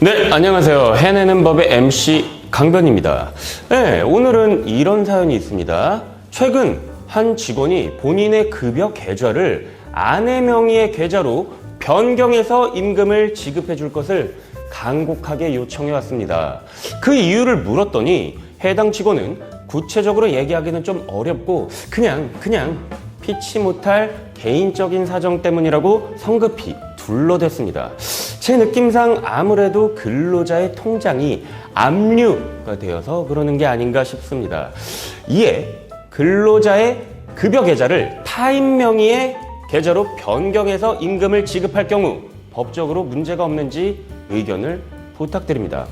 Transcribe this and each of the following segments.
네, 안녕하세요. 해내는 법의 MC 강변입니다. 네, 오늘은 이런 사연이 있습니다. 최근 한 직원이 본인의 급여 계좌를 아내 명의의 계좌로 변경해서 임금을 지급해 줄 것을 간곡하게 요청해 왔습니다. 그 이유를 물었더니 해당 직원은 구체적으로 얘기하기는 좀 어렵고 그냥 피치 못할 개인적인 사정 때문이라고 성급히 둘러댔습니다. 제 느낌상 아무래도 근로자의 통장이 압류가 되어서 그러는 게 아닌가 싶습니다. 이에 근로자의 급여 계좌를 타인 명의의 계좌로 변경해서 임금을 지급할 경우 법적으로 문제가 없는지 의견을 부탁드립니다.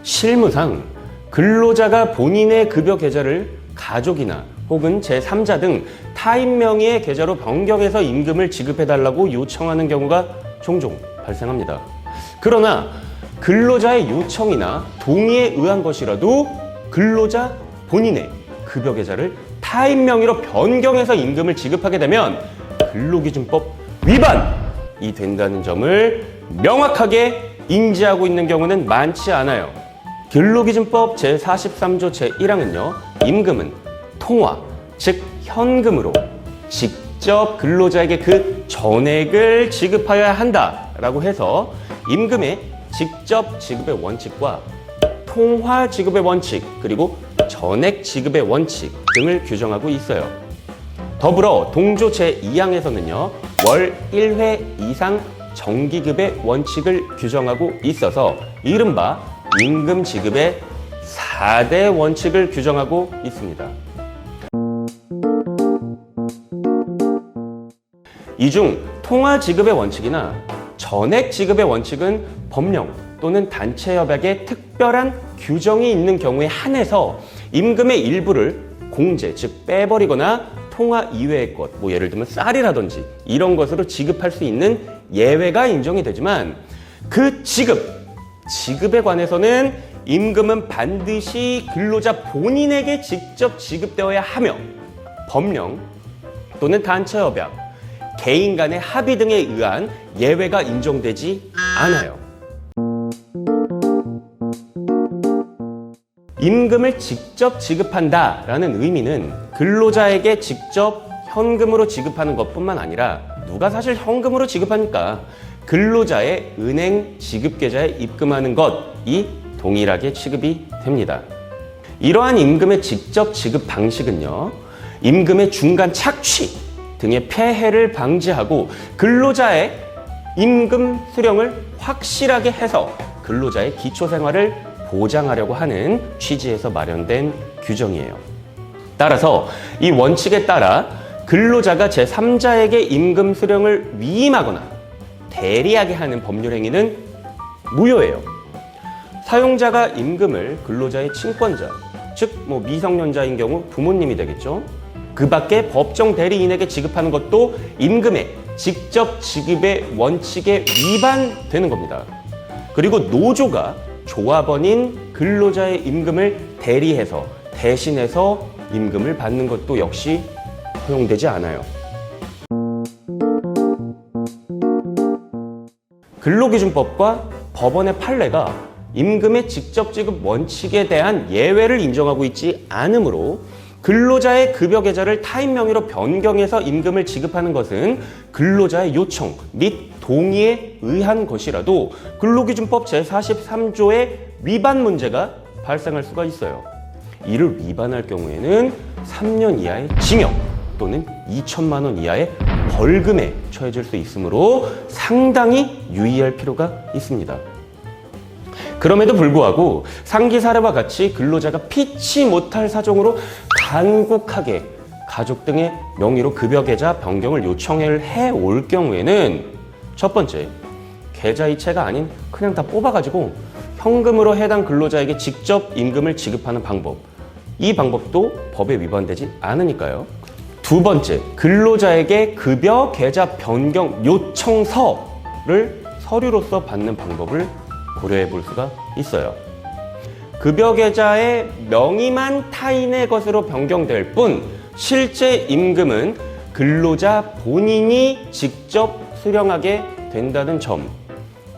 실무상 근로자가 본인의 급여 계좌를 가족이나 혹은 제3자 등 타인 명의의 계좌로 변경해서 임금을 지급해달라고 요청하는 경우가 종종 발생합니다. 그러나 근로자의 요청이나 동의에 의한 것이라도 근로자 본인의 급여 계좌를 타인 명의로 변경해서 임금을 지급하게 되면 근로기준법 위반이 된다는 점을 명확하게 인지하고 있는 경우는 많지 않아요. 근로기준법 제43조 제1항은요, 임금은 통화, 즉 현금으로 직접 근로자에게 그 전액을 지급하여야 한다라고 해서 임금의 직접 지급의 원칙과 통화 지급의 원칙, 그리고 전액 지급의 원칙 등을 규정하고 있어요. 더불어 동조 제2항에서는요, 월 1회 이상 정기급의 원칙을 규정하고 있어서 이른바 임금 지급의 4대 원칙을 규정하고 있습니다. 이 중 통화 지급의 원칙이나 전액 지급의 원칙은 법령 또는 단체 협약에 특별한 규정이 있는 경우에 한해서 임금의 일부를 공제, 즉 빼버리거나 통화 이외의 것, 예를 들면 쌀이라든지 이런 것으로 지급할 수 있는 예외가 인정이 되지만 그 지급에 관해서는 임금은 반드시 근로자 본인에게 직접 지급되어야 하며 법령 또는 단체 협약, 개인 간의 합의 등에 의한 예외가 인정되지 않아요. 임금을 직접 지급한다라는 의미는 근로자에게 직접 현금으로 지급하는 것뿐만 아니라 누가 사실 현금으로 지급합니까? 근로자의 은행 지급계좌에 입금하는 것이 동일하게 취급이 됩니다. 이러한 임금의 직접 지급 방식은요, 임금의 중간 착취 등의 폐해를 방지하고 근로자의 임금 수령을 확실하게 해서 근로자의 기초생활을 보장하려고 하는 취지에서 마련된 규정이에요. 따라서 이 원칙에 따라 근로자가 제3자에게 임금 수령을 위임하거나 대리하게 하는 법률 행위는 무효예요. 사용자가 임금을 근로자의 친권자, 즉 미성년자인 경우 부모님이 되겠죠. 그 밖에 법정 대리인에게 지급하는 것도 임금의 직접 지급의 원칙에 위반되는 겁니다. 그리고 노조가 조합원인 근로자의 임금을 대리해서 대신해서 임금을 받는 것도 역시 허용되지 않아요. 근로기준법과 법원의 판례가 임금의 직접 지급 원칙에 대한 예외를 인정하고 있지 않으므로 근로자의 급여 계좌를 타인 명의로 변경해서 임금을 지급하는 것은 근로자의 요청 및 동의에 의한 것이라도 근로기준법 제43조의 위반 문제가 발생할 수가 있어요. 이를 위반할 경우에는 3년 이하의 징역 또는 2천만 원 이하의 벌금에 처해질 수 있으므로 상당히 유의할 필요가 있습니다. 그럼에도 불구하고 상기 사례와 같이 근로자가 피치 못할 사정으로 간곡하게 가족 등의 명의로 급여 계좌 변경을 요청해 올 경우에는 첫 번째, 계좌 이체가 아닌 그냥 다 뽑아가지고 현금으로 해당 근로자에게 직접 임금을 지급하는 방법, 이 방법도 법에 위반되지 않으니까요. 두 번째, 근로자에게 급여 계좌 변경 요청서를 서류로서 받는 방법을 고려해 볼 수가 있어요. 급여 계좌의 명의만 타인의 것으로 변경될 뿐 실제 임금은 근로자 본인이 직접 수령하게 된다는 점.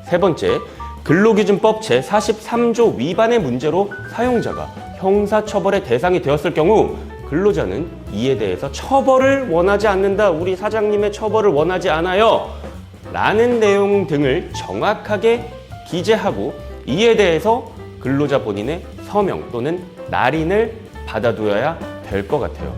세 번째, 근로기준법 제43조 위반의 문제로 사용자가 형사처벌의 대상이 되었을 경우 근로자는 이에 대해서 처벌을 원하지 않는다. 우리 사장님의 처벌을 원하지 않아요. 라는 내용 등을 정확하게 기재하고 이에 대해서 근로자 본인의 서명 또는 날인을 받아두어야 될 것 같아요.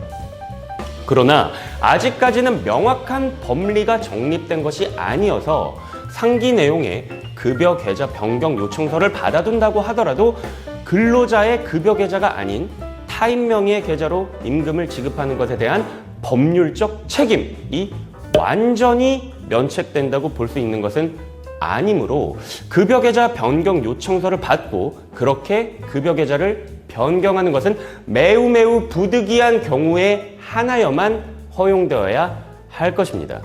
그러나 아직까지는 명확한 법리가 정립된 것이 아니어서 상기 내용의 급여 계좌 변경 요청서를 받아둔다고 하더라도 근로자의 급여 계좌가 아닌 타인 명의의 계좌로 임금을 지급하는 것에 대한 법률적 책임이 완전히 면책된다고 볼 수 있는 것은 아니므로 급여 계좌 변경 요청서를 받고 그렇게 급여 계좌를 변경하는 것은 매우 부득이한 경우에 하나여만 허용되어야 할 것입니다.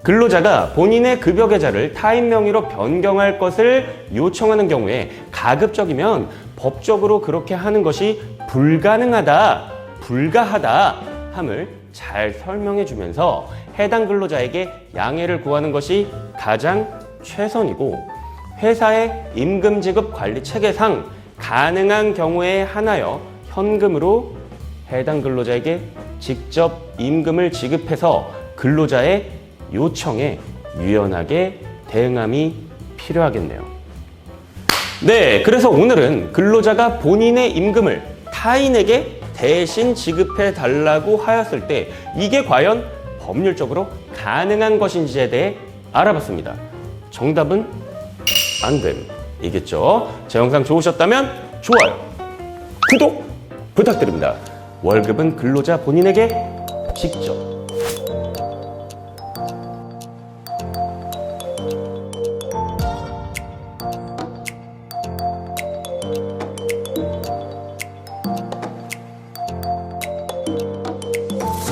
근로자가 본인의 급여 계좌를 타인 명의로 변경할 것을 요청하는 경우에 가급적이면 법적으로 그렇게 하는 것이 불가능하다, 불가하다 함을 잘 설명해 주면서 해당 근로자에게 양해를 구하는 것이 가장 최선이고 회사의 임금 지급 관리 체계상 가능한 경우에 한하여 현금으로 해당 근로자에게 직접 임금을 지급해서 근로자의 요청에 유연하게 대응함이 필요하겠네요. 네, 그래서 오늘은 근로자가 본인의 임금을 타인에게 대신 지급해 달라고 하였을 때 이게 과연 법률적으로 가능한 것인지에 대해 알아봤습니다. 정답은 안 됨이겠죠. 제 영상 좋으셨다면 좋아요, 구독 부탁드립니다. 월급은 근로자 본인에게 직접